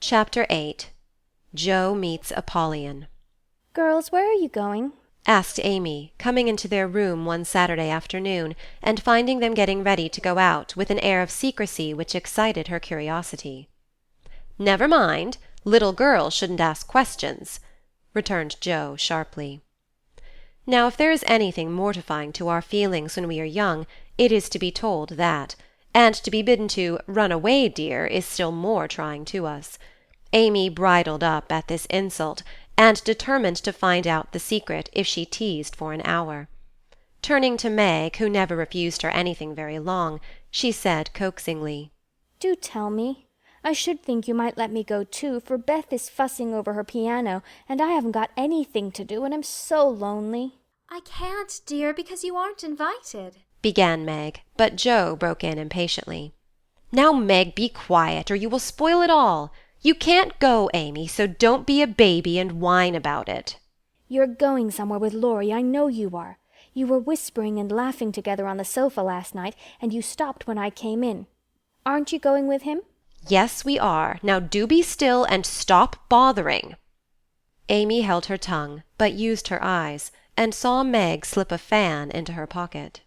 Chapter 8. Joe Meets Apollyon. Girls, where are you going? Asked Amy, coming into their room one Saturday afternoon, and finding them getting ready to go out with an air of secrecy which excited her curiosity. "Never mind, little girls shouldn't ask questions," returned Joe sharply. Now if there is anything mortifying to our feelings when we are young, it is to be told that, and to be bidden to "run away, dear," is still more trying to us. Amy bridled up at this insult, and determined to find out the secret if she teased for an hour. Turning to Meg, who never refused her anything very long, she said coaxingly, Do tell me. I should think you might let me go too, for Beth is fussing over her piano, and I haven't got anything to do, and I'm so lonely. I can't, dear, because you aren't invited, began Meg, but Joe broke in impatiently. "Now, Meg, be quiet, or you will spoil it all. You can't go, Amy, so don't be a baby and whine about it." You're going somewhere with Laurie, I know you are. You were whispering and laughing together on the sofa last night, and you stopped when I came in. Aren't you going with him? "Yes, we are. Now do be still and stop bothering." Amy held her tongue, but used her eyes, and saw Meg slip a fan into her pocket.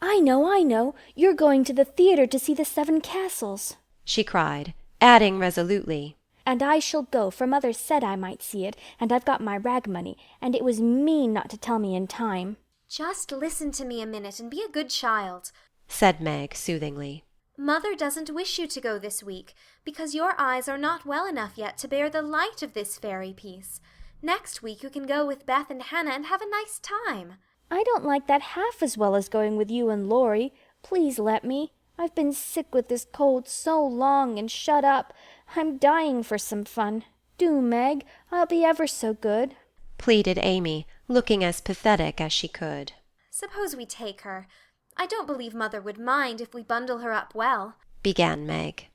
I know. You're going to the theatre to see the Seven Castles. She cried, adding resolutely, And I shall go, for Mother said I might see it, and I've got my rag money, and it was mean not to tell me in time. Just listen to me a minute and be a good child. said Meg soothingly. Mother doesn't wish you to go this week, because your eyes are not well enough yet to bear the light of this fairy piece. Next week you can go with Beth and Hannah and have a nice time. I don't like that half as well as going with you and Laurie. Please let me. I've been sick with this cold so long and shut up. I'm dying for some fun. Do, Meg. I'll be ever so good. Pleaded Amy, looking as pathetic as she could. Suppose we take her. I don't believe Mother would mind if we bundle her up well, began Meg.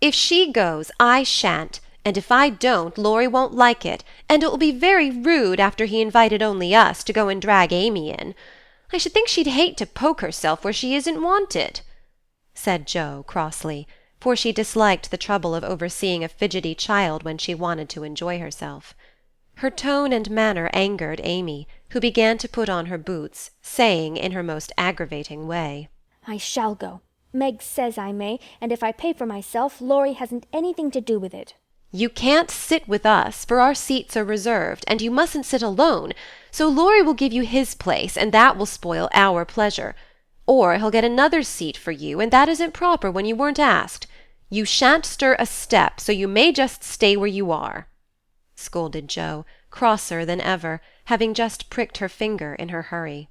"If she goes, I shan't, and if I don't, Laurie won't like it, and it will be very rude after he invited only us to go and drag Amy in. I should think she'd hate to poke herself where she isn't wanted," said Joe crossly, for she disliked the trouble of overseeing a fidgety child when she wanted to enjoy herself. Her tone and manner angered Amy, who began to put on her boots, saying in her most aggravating way, I shall go. Meg says I may, and if I pay for myself, Laurie hasn't anything to do with it. "You can't sit with us, for our seats are reserved, and you mustn't sit alone, so Laurie will give you his place, and that will spoil our pleasure. Or he'll get another seat for you, and that isn't proper when you weren't asked. You shan't stir a step, so you may just stay where you are," scolded Joe, crosser than ever, having just pricked her finger in her hurry.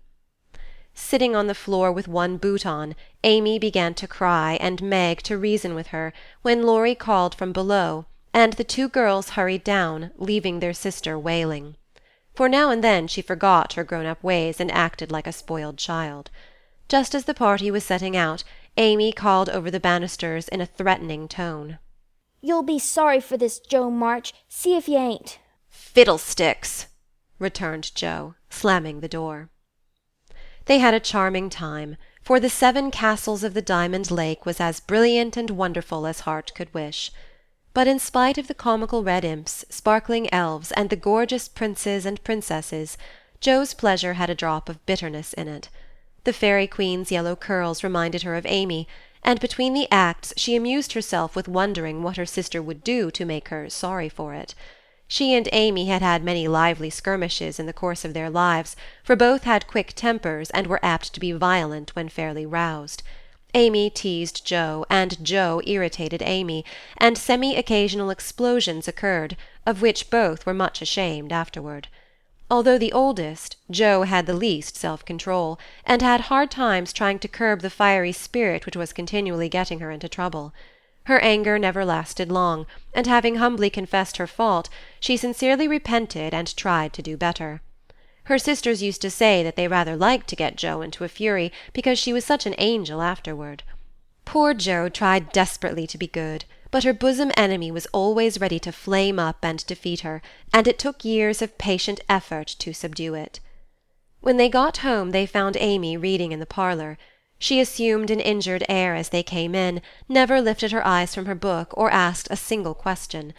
Sitting on the floor with one boot on, Amy began to cry and Meg to reason with her, when Laurie called from below, and the two girls hurried down, leaving their sister wailing. For now and then she forgot her grown-up ways and acted like a spoiled child. Just as the party was setting out, Amy called over the banisters in a threatening tone. You'll be sorry for this, Joe March. See if you ain't. "Fiddlesticks!" returned Joe, slamming the door. They had a charming time, for the Seven Castles of the Diamond Lake was as brilliant and wonderful as heart could wish. But in spite of the comical red imps, sparkling elves, and the gorgeous princes and princesses, Joe's pleasure had a drop of bitterness in it. The Fairy Queen's yellow curls reminded her of Amy, and between the acts she amused herself with wondering what her sister would do to make her sorry for it. She and Amy had had many lively skirmishes in the course of their lives, for both had quick tempers and were apt to be violent when fairly roused. Amy teased Joe, and Joe irritated Amy, and semi-occasional explosions occurred, of which both were much ashamed afterward. Although the oldest, Joe had the least self-control, and had hard times trying to curb the fiery spirit which was continually getting her into trouble. Her anger never lasted long, and having humbly confessed her fault, she sincerely repented and tried to do better. Her sisters used to say that they rather liked to get Joe into a fury, because she was such an angel afterward. Poor Joe tried desperately to be good, but her bosom enemy was always ready to flame up and defeat her, and it took years of patient effort to subdue it. When they got home they found Amy reading in the parlour. She assumed an injured air as they came in, never lifted her eyes from her book or asked a single question.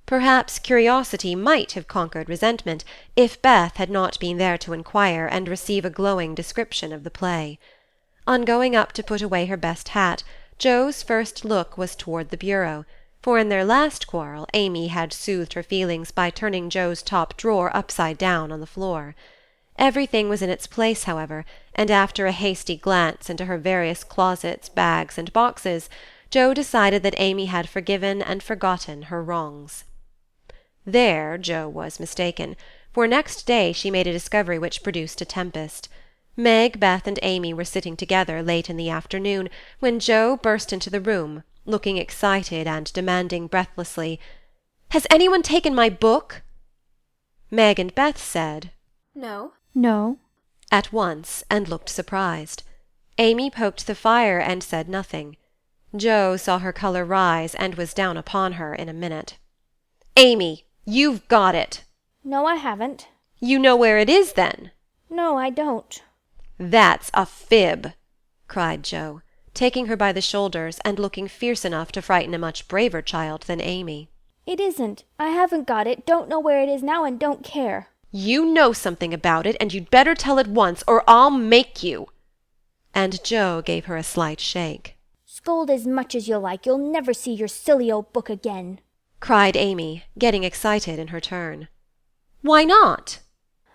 Perhaps curiosity might have conquered resentment if Beth had not been there to inquire and receive a glowing description of the play. On going up to put away her best hat, Jo's first look was toward the bureau, for in their last quarrel Amy had soothed her feelings by turning Jo's top drawer upside down on the floor. Everything was in its place, however, and after a hasty glance into her various closets, bags, and boxes, Jo decided that Amy had forgiven and forgotten her wrongs. There Jo was mistaken, for next day she made a discovery which produced a tempest. Meg, Beth, and Amy were sitting together late in the afternoon when Jo burst into the room, looking excited and demanding breathlessly, "Has anyone taken my book?" Meg and Beth said, No. No. at once, and looked surprised. Amy poked the fire and said nothing. Jo saw her colour rise and was down upon her in a minute. "Amy, you've got it!" No, I haven't. "You know where it is, then?" No, I don't. "That's a fib!" cried Jo, taking her by the shoulders and looking fierce enough to frighten a much braver child than Amy. It isn't. I haven't got it, don't know where it is now, and don't care. "You know something about it, and you'd better tell at once, or I'll make you!" And Jo gave her a slight shake. Scold as much as you like, you'll never see your silly old book again. Cried Amy, getting excited in her turn. "Why not?"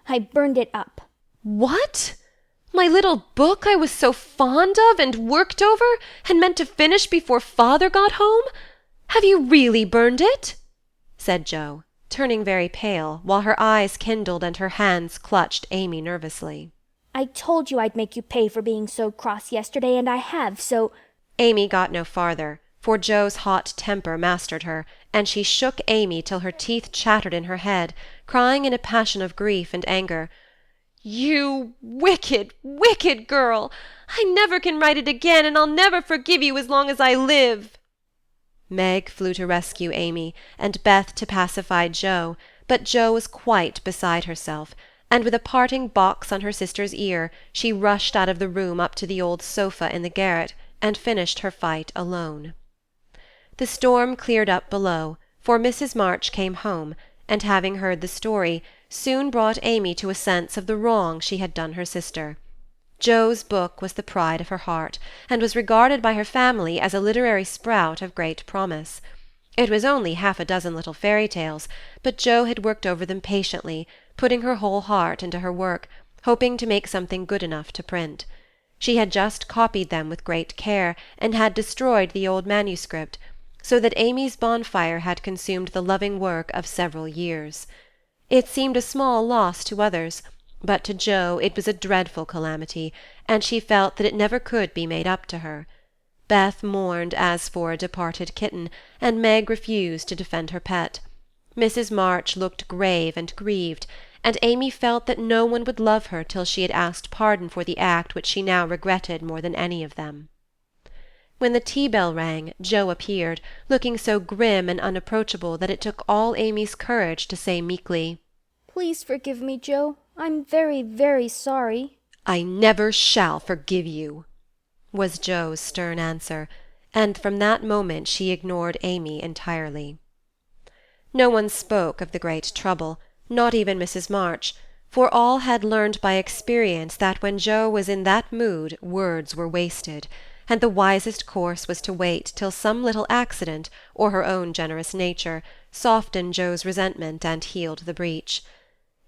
I burned it up. "What? My little book I was so fond of and worked over and meant to finish before father got home? Have you really burned it?" said Jo, turning very pale, while her eyes kindled and her hands clutched Amy nervously. I told you I'd make you pay for being so cross yesterday, and I have, so— Amy got no farther, for Jo's hot temper mastered her, and she shook Amy till her teeth chattered in her head, crying in a passion of grief and anger, "You wicked, wicked girl! I never can write it again, and I'll never forgive you as long as I live!" Meg flew to rescue Amy, and Beth to pacify Jo, but Jo was quite beside herself, and with a parting box on her sister's ear, she rushed out of the room up to the old sofa in the garret, and finished her fight alone. The storm cleared up below, for Mrs. March came home, and having heard the story, soon brought Amy to a sense of the wrong she had done her sister. Jo's book was the pride of her heart, and was regarded by her family as a literary sprout of great promise. It was only half a dozen little fairy tales, but Jo had worked over them patiently, putting her whole heart into her work, hoping to make something good enough to print. She had just copied them with great care, and had destroyed the old manuscript, so that Amy's bonfire had consumed the loving work of several years. It seemed a small loss to others, but to Jo it was a dreadful calamity, and she felt that it never could be made up to her. Beth mourned as for a departed kitten, and Meg refused to defend her pet. Mrs. March looked grave and grieved, and Amy felt that no one would love her till she had asked pardon for the act which she now regretted more than any of them. When the tea-bell rang, Jo appeared, looking so grim and unapproachable that it took all Amy's courage to say meekly, Please forgive me, Jo. I'm very, very sorry. "I never shall forgive you," was Jo's stern answer, and from that moment she ignored Amy entirely. No one spoke of the great trouble, not even Mrs. March, for all had learned by experience that when Jo was in that mood words were wasted, and the wisest course was to wait till some little accident, or her own generous nature, softened Jo's resentment and healed the breach.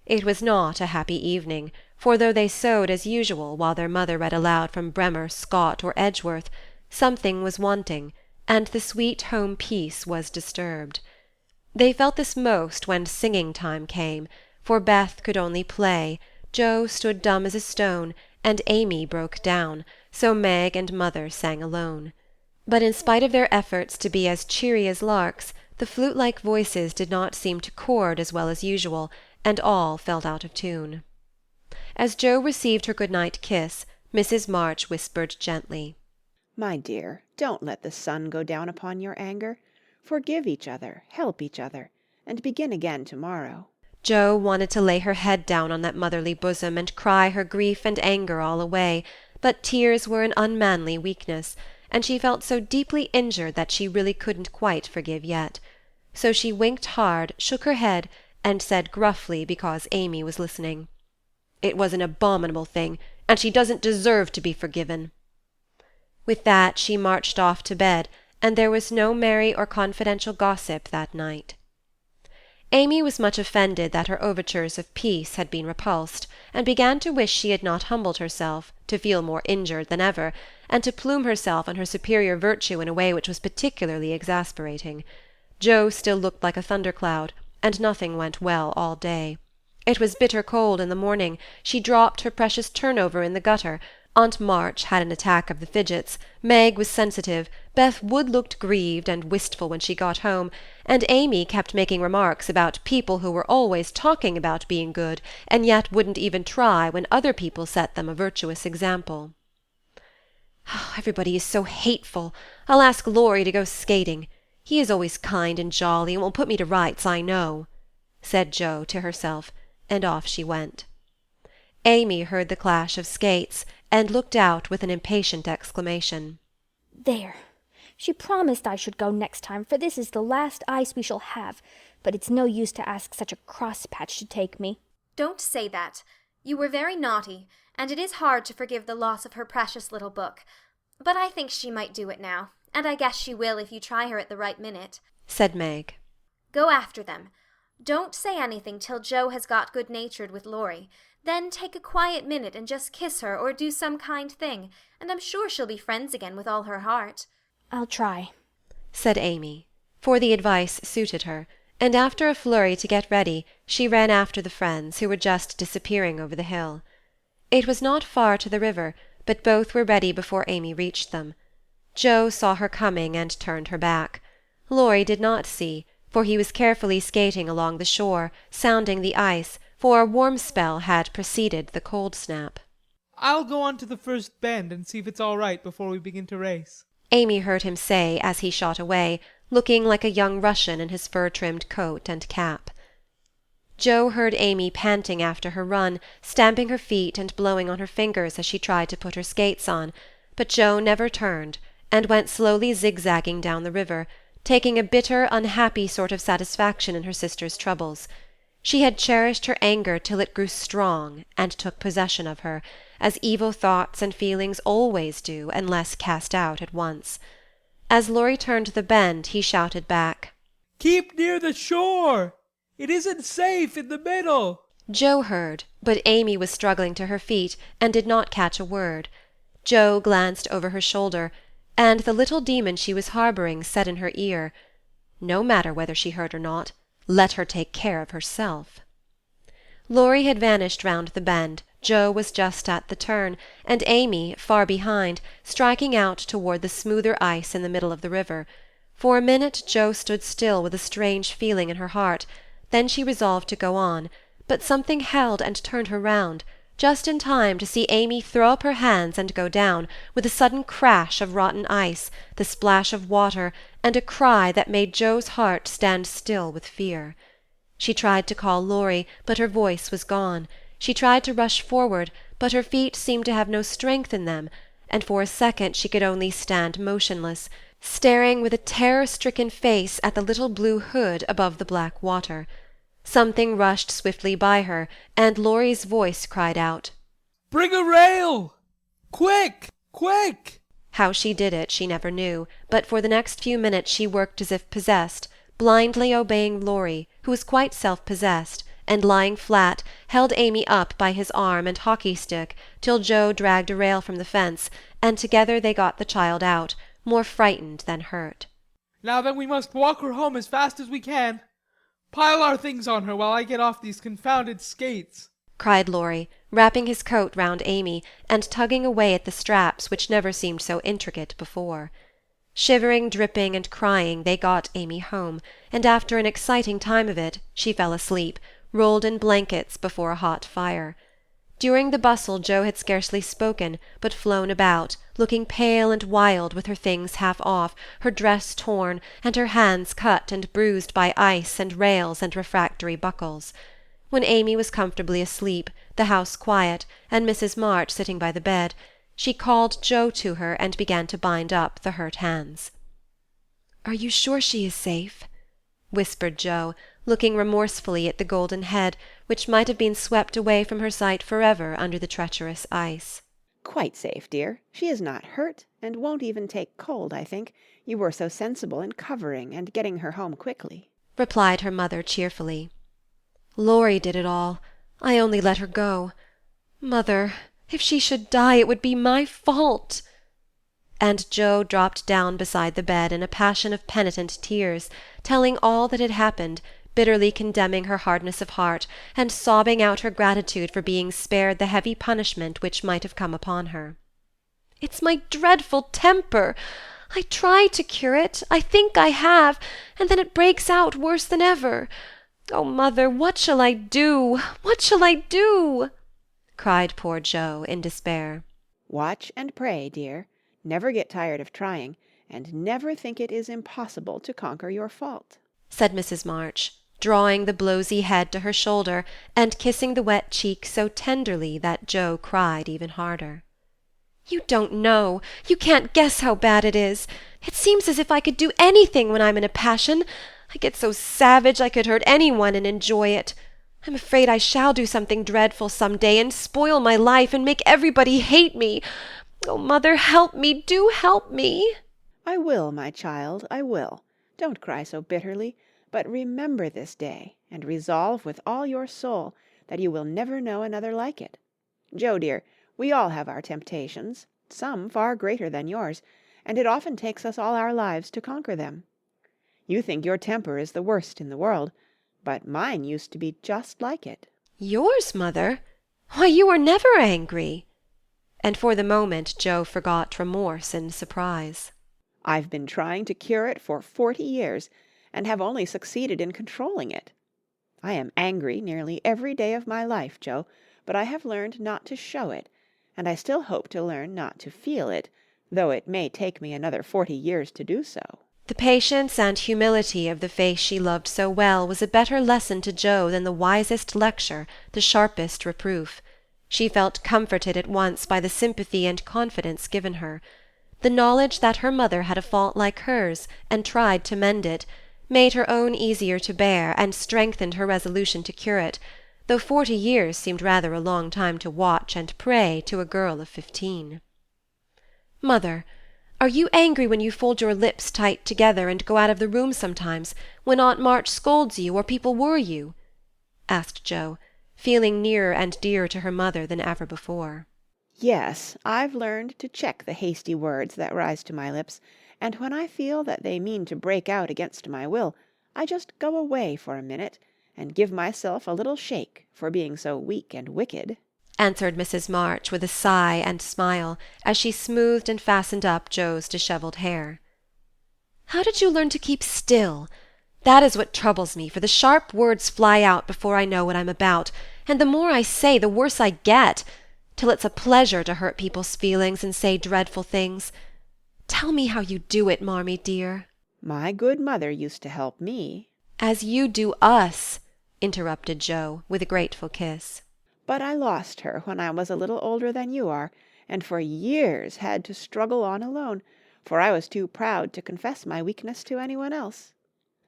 It was not a happy evening, for though they sewed as usual while their mother read aloud from Bremer, Scott, or Edgeworth, something was wanting, and the sweet home peace was disturbed. They felt this most when singing time came, for Beth could only play, Jo stood dumb as a stone, and Amy broke down, so Meg and mother sang alone. But in spite of their efforts to be as cheery as larks, the flute-like voices did not seem to chord as well as usual, and all felt out of tune. As Jo received her good-night kiss, Mrs. March whispered gently, "My dear, don't let the sun go down upon your anger. Forgive each other, help each other, and begin again tomorrow." Jo wanted to lay her head down on that motherly bosom and cry her grief and anger all away, but tears were an unmanly weakness, and she felt so deeply injured that she really couldn't quite forgive yet. So she winked hard, shook her head, and said gruffly, because Amy was listening, "It was an abominable thing, and she doesn't deserve to be forgiven." With that she marched off to bed, and there was no merry or confidential gossip that night. Amy was much offended that her overtures of peace had been repulsed, and began to wish she had not humbled herself, to feel more injured than ever, and to plume herself on her superior virtue in a way which was particularly exasperating. Joe still looked like a thundercloud, and nothing went well all day. It was bitter cold in the morning. She dropped her precious turnover in the gutter. Aunt March had an attack of the fidgets, Meg was sensitive, Beth Wood looked grieved and wistful when she got home, and Amy kept making remarks about people who were always talking about being good, and yet wouldn't even try when other people set them a virtuous example. "Everybody is so hateful. I'll ask Laurie to go skating. He is always kind and jolly, and will put me to rights, I know," said Joe to herself, and off she went. Amy heard the clash of skates, and looked out with an impatient exclamation. There! She promised I should go next time, for this is the last ice we shall have, but it's no use to ask such a crosspatch to take me. Don't say that. You were very naughty, and it is hard to forgive the loss of her precious little book. But I think she might do it now, and I guess she will if you try her at the right minute," said Meg. "Go after them. Don't say anything till Joe has got good-natured with Laurie. Then take a quiet minute and just kiss her or do some kind thing, and I'm sure she'll be friends again with all her heart." "I'll try," said Amy, for the advice suited her, and after a flurry to get ready, she ran after the friends, who were just disappearing over the hill. It was not far to the river, but both were ready before Amy reached them. Joe saw her coming and turned her back. Laurie did not see, for he was carefully skating along the shore, sounding the ice, for a warm spell had preceded the cold snap. "I'll go on to the first bend and see if it's all right before we begin to race," Amy heard him say as he shot away, looking like a young Russian in his fur-trimmed coat and cap. Joe heard Amy panting after her run, stamping her feet and blowing on her fingers as she tried to put her skates on, but Joe never turned, and went slowly zigzagging down the river, taking a bitter, unhappy sort of satisfaction in her sister's troubles. She had cherished her anger till it grew strong and took possession of her, as evil thoughts and feelings always do unless cast out at once. As Laurie turned the bend, he shouted back, "Keep near the shore! It isn't safe in the middle!" Joe heard, but Amy was struggling to her feet and did not catch a word. Joe glanced over her shoulder, and the little demon she was harbouring said in her ear, "No matter whether she heard or not, let her take care of herself." Laurie had vanished round the bend, Joe was just at the turn, and Amy, far behind, striking out toward the smoother ice in the middle of the river. For a minute Joe stood still with a strange feeling in her heart, then she resolved to go on, but something held and turned her round, just in time to see Amy throw up her hands and go down, with a sudden crash of rotten ice, the splash of water, and a cry that made Joe's heart stand still with fear. She tried to call Laurie, but her voice was gone. She tried to rush forward, but her feet seemed to have no strength in them, and for a second she could only stand motionless, staring with a terror-stricken face at the little blue hood above the black water. Something rushed swiftly by her, and Laurie's voice cried out, "Bring a rail! Quick! Quick!" How she did it she never knew, but for the next few minutes she worked as if possessed, blindly obeying Laurie, who was quite self-possessed, and lying flat, held Amy up by his arm and hockey-stick till Joe dragged a rail from the fence, and together they got the child out, more frightened than hurt. "Now then we must walk her home as fast as we can. Pile our things on her while I get off these confounded skates," cried Laurie, wrapping his coat round Amy, and tugging away at the straps which never seemed so intricate before. Shivering, dripping, and crying, they got Amy home, and after an exciting time of it, she fell asleep, rolled in blankets before a hot fire. During the bustle Joe had scarcely spoken, but flown about, looking pale and wild, with her things half off, her dress torn, and her hands cut and bruised by ice and rails and refractory buckles. When Amy was comfortably asleep, the house quiet, and Mrs. March sitting by the bed, She called Joe to her and began to bind up the hurt hands. "Are you sure she is safe?" whispered Joe, looking remorsefully at the golden head, which might have been swept away from her sight forever under the treacherous ice. "Quite safe, dear. She is not hurt, and won't even take cold, I think. You were so sensible in covering and getting her home quickly," replied her mother cheerfully. "Laurie did it all. I only let her go. Mother, if she should die, it would be my fault." And Joe dropped down beside the bed in a passion of penitent tears, telling all that had happened, bitterly condemning her hardness of heart, and sobbing out her gratitude for being spared the heavy punishment which might have come upon her. "It's my dreadful temper. I try to cure it, I think I have, and then it breaks out worse than ever. Oh, mother, what shall I do? What shall I do?" cried poor Joe in despair. "Watch and pray, dear. Never get tired of trying, and never think it is impossible to conquer your fault," said Mrs. March, drawing the blowsy head to her shoulder and kissing the wet cheek so tenderly that Joe cried even harder. "You don't know. You can't guess how bad it is. It seems as if I could do anything when I'm in a passion. I get so savage I could hurt anyone and enjoy it. I'm afraid I shall do something dreadful some day and spoil my life and make everybody hate me. Oh, mother, help me, do help me." "I will, my child, I will. Don't cry so bitterly, but remember this day, and resolve with all your soul that you will never know another like it. Joe, dear, we all have our temptations, some far greater than yours, and it often takes us all our lives to conquer them. You think your temper is the worst in the world, but mine used to be just like it." "Yours, mother? Why, you were never angry." And for the moment Joe forgot remorse in surprise. "I've been trying to cure it for 40 years, and have only succeeded in controlling it. I am angry nearly every day of my life, Joe, but I have learned not to show it, and I still hope to learn not to feel it, though it may take me another 40 years to do so." The patience and humility of the face she loved so well was a better lesson to Joe than the wisest lecture, the sharpest reproof. She felt comforted at once by the sympathy and confidence given her. The knowledge that her mother had a fault like hers, and tried to mend it, made her own easier to bear, and strengthened her resolution to cure it, though 40 years seemed rather a long time to watch and pray to a girl of 15. "Mother, are you angry when you fold your lips tight together and go out of the room sometimes, when Aunt March scolds you or people worry you?" asked Joe, feeling nearer and dearer to her mother than ever before. "Yes, I've learned to check the hasty words that rise to my lips, and when I feel that they mean to break out against my will, I just go away for a minute and give myself a little shake for being so weak and wicked," answered Mrs. March with a sigh and smile, as she smoothed and fastened up Joe's dishevelled hair. "How did you learn to keep still? That is what troubles me, for the sharp words fly out before I know what I'm about, and the more I say, the worse I get, till it's a pleasure to hurt people's feelings and say dreadful things. Tell me how you do it, Marmee dear." "My good mother used to help me." "As you do us," interrupted Joe, with a grateful kiss. "But I lost her when I was a little older than you are, and for years had to struggle on alone, for I was too proud to confess my weakness to anyone else.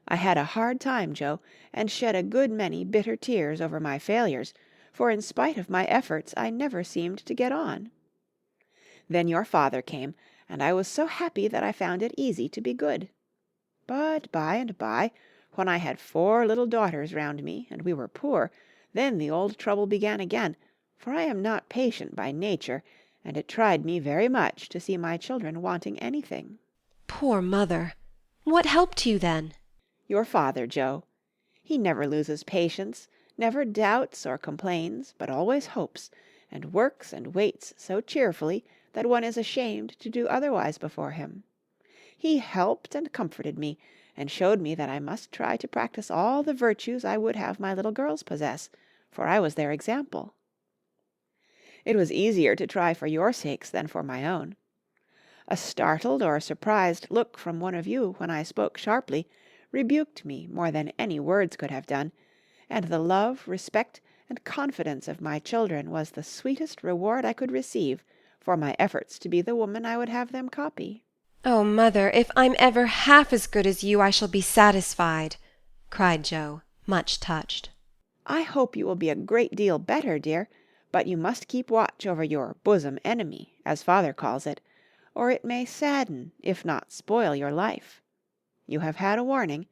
I had a hard time, Joe, and shed a good many bitter tears over my failures, for in spite of my efforts I never seemed to get on. Then your father came, and I was so happy that I found it easy to be good. But by and by, when I had 4 little daughters round me, and we were poor, then the old trouble began again, for I am not patient by nature, and it tried me very much to see my children wanting anything." Poor mother! What helped you then? "Your father, Joe. He never loses patience, never doubts or complains, but always hopes, and works and waits so cheerfully that one is ashamed to do otherwise before him. He helped and comforted me, and showed me that I must try to practice all the virtues I would have my little girls possess, for I was their example. It was easier to try for your sakes than for my own. A startled or surprised look from one of you when I spoke sharply rebuked me more than any words could have done, and the love, respect, and confidence of my children was the sweetest reward I could receive for my efforts to be the woman I would have them copy. "Oh, mother, if I'm ever half as good as you, I shall be satisfied," cried Joe, much touched. I hope you will be a great deal better, dear, but you must keep watch over your bosom enemy, as father calls it, or it may sadden, if not spoil your life. You have had a warning.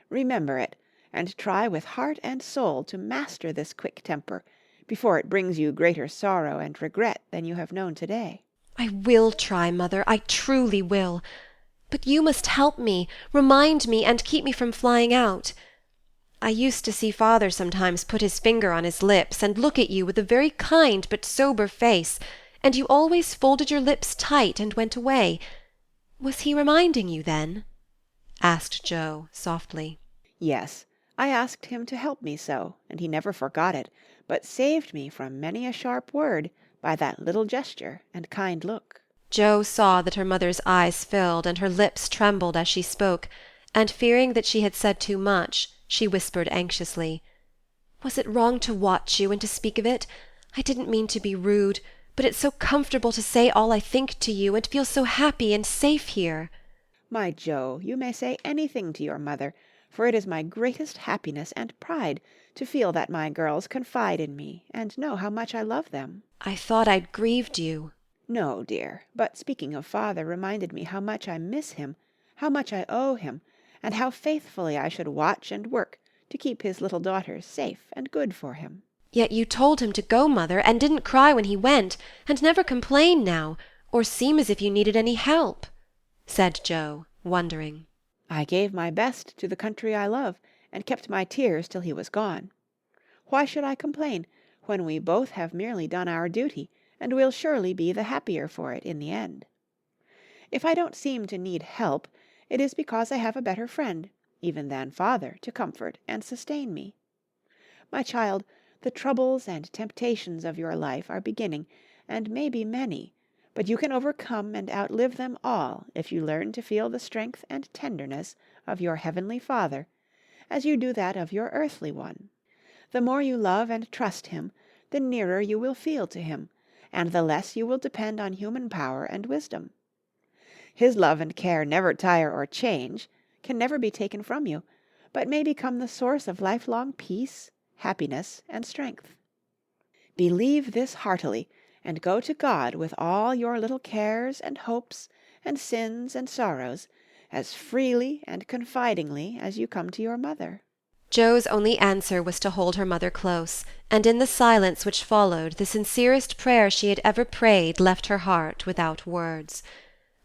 Remember it, and try with heart and soul to master this quick temper, before it brings you greater sorrow and regret than you have known today. "I will try, mother, I truly will. But you must help me, remind me, and keep me from flying out. I used to see father sometimes put his finger on his lips and look at you with a very kind but sober face, and you always folded your lips tight and went away. Was he reminding you then?" asked Joe softly. Yes, I asked him to help me so, and he never forgot it, but saved me from many a sharp word by that little gesture and kind look. Joe saw that her mother's eyes filled and her lips trembled as she spoke, and fearing that she had said too much, she whispered anxiously, "Was it wrong to watch you and to speak of it? I didn't mean to be rude, but it's so comfortable to say all I think to you, and feel so happy and safe here." My Joe, you may say anything to your mother, for it is my greatest happiness and pride to feel that my girls confide in me and know how much I love them. "I thought I'd grieved you." No, dear, but speaking of father reminded me how much I miss him, how much I owe him, and how faithfully I should watch and work to keep his little daughters safe and good for him. "Yet you told him to go, mother, and didn't cry when he went, and never complain now, or seem as if you needed any help," said Joe, wondering. I gave my best to the country I love, and kept my tears till he was gone. Why should I complain, when we both have merely done our duty, and will surely be the happier for it in the end? If I don't seem to need help, it is because I have a better friend, even than father, to comfort and sustain me. My child, the troubles and temptations of your life are beginning, and may be many, but you can overcome and outlive them all if you learn to feel the strength and tenderness of your heavenly Father, as you do that of your earthly one. The more you love and trust him, the nearer you will feel to him, and the less you will depend on human power and wisdom. His love and care never tire or change, can never be taken from you, but may become the source of lifelong peace, happiness, and strength. Believe this heartily, and go to God with all your little cares and hopes and sins and sorrows, as freely and confidingly as you come to your mother. Joe's only answer was to hold her mother close, and in the silence which followed, the sincerest prayer she had ever prayed left her heart without words.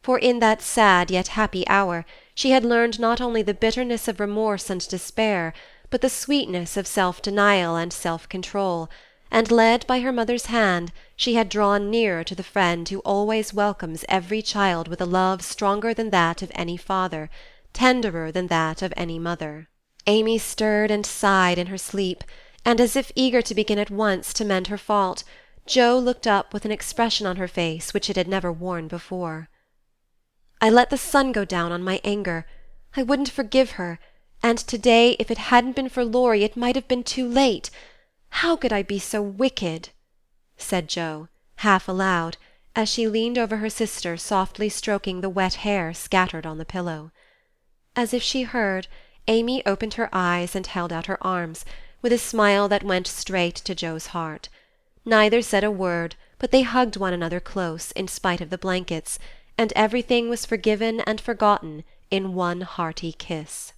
For in that sad yet happy hour she had learned not only the bitterness of remorse and despair, but the sweetness of self-denial and self-control, and led by her mother's hand, she had drawn nearer to the friend who always welcomes every child with a love stronger than that of any father, tenderer than that of any mother. Amy stirred and sighed in her sleep, and as if eager to begin at once to mend her fault, Joe looked up with an expression on her face which it had never worn before. "I let the sun go down on my anger. I wouldn't forgive her, and today, if it hadn't been for Laurie, it might have been too late. How could I be so wicked?" said Joe, half aloud, as she leaned over her sister, softly stroking the wet hair scattered on the pillow. As if she heard, Amy opened her eyes and held out her arms, with a smile that went straight to Joe's heart. Neither said a word, but they hugged one another close, in spite of the blankets, and everything was forgiven and forgotten in one hearty kiss.